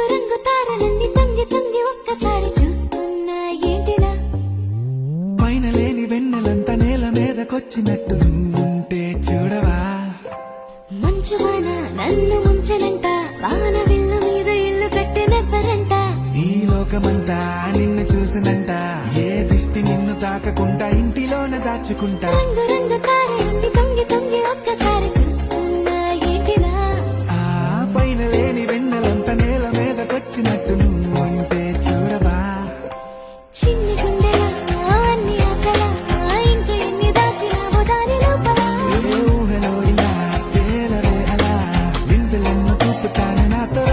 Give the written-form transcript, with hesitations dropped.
రంగు రంగు తారలన్నీ తొంగి తొంగి ఒక్కసారి చూస్తున్నా ఏంటిలా పైన లేని వెన్నెలంతా నేల మీదకొచ్చినట్టు నువ్వుంటే చూడవా మంచువాన నన్ను ముంచనంట వాన విల్ల మీద ఇల్లు కట్టినెవ్వరంట ఈ లోకమంతా నిన్ను చూసినంట ఏ దిష్టి నిన్ను తాకకుండా ఇంటిలోన దాచుకుంటా రంగు రంగు తారలన్నీ తొంగి తొంగి ఒక్కసారి చూస్తున్నా ఏంటిలా ఆ పైన లేని వెన్నెలంతా నేల మీదకొచ్చినట్టు నువ్వుంటే చూడవా చిన్ని గుండెలా అన్ని ఆశలా ఇంకా ఎన్ని దాచినావో దాని లోపల ఏ ఊహలో ఇలా తేలవే అలా విందులెన్నో చూపుతాను నాతో